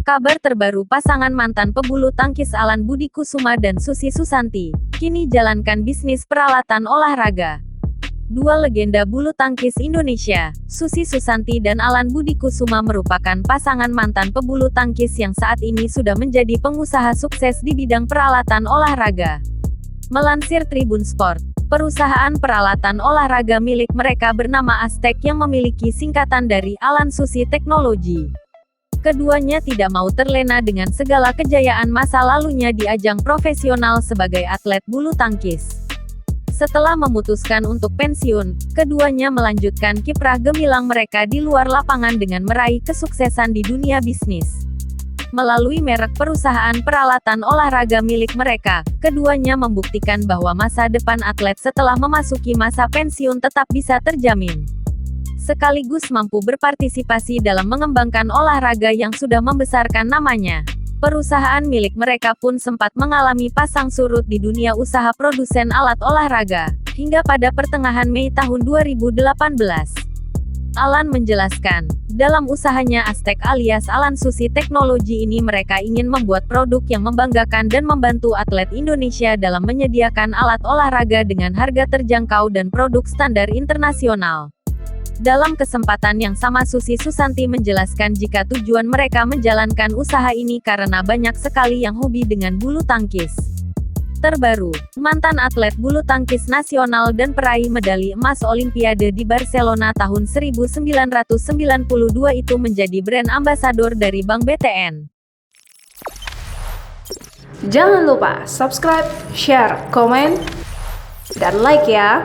Kabar terbaru pasangan mantan pebulu tangkis Alan Budi Kusuma dan Susi Susanti, kini jalankan bisnis peralatan olahraga. Dua legenda bulu tangkis Indonesia, Susi Susanti dan Alan Budi Kusuma merupakan pasangan mantan pebulu tangkis yang saat ini sudah menjadi pengusaha sukses di bidang peralatan olahraga. Melansir Tribun Sport, perusahaan peralatan olahraga milik mereka bernama Aztec yang memiliki singkatan dari Alan Susi Technology. Keduanya tidak mau terlena dengan segala kejayaan masa lalunya di ajang profesional sebagai atlet bulu tangkis. Setelah memutuskan untuk pensiun, keduanya melanjutkan kiprah gemilang mereka di luar lapangan dengan meraih kesuksesan di dunia bisnis. Melalui merek perusahaan peralatan olahraga milik mereka, keduanya membuktikan bahwa masa depan atlet setelah memasuki masa pensiun tetap bisa terjamin. Sekaligus mampu berpartisipasi dalam mengembangkan olahraga yang sudah membesarkan namanya. Perusahaan milik mereka pun sempat mengalami pasang surut di dunia usaha produsen alat olahraga, hingga pada pertengahan Mei tahun 2018. Alan menjelaskan, dalam usahanya Aztec alias Alan Susi Technology ini mereka ingin membuat produk yang membanggakan dan membantu atlet Indonesia dalam menyediakan alat olahraga dengan harga terjangkau dan produk standar internasional. Dalam kesempatan yang sama Susi Susanti menjelaskan jika tujuan mereka menjalankan usaha ini karena banyak sekali yang hobi dengan bulu tangkis. Terbaru, mantan atlet bulu tangkis nasional dan peraih medali emas Olimpiade di Barcelona tahun 1992 itu menjadi brand ambasador dari Bank BTN. Jangan lupa subscribe, share, komen, dan like ya!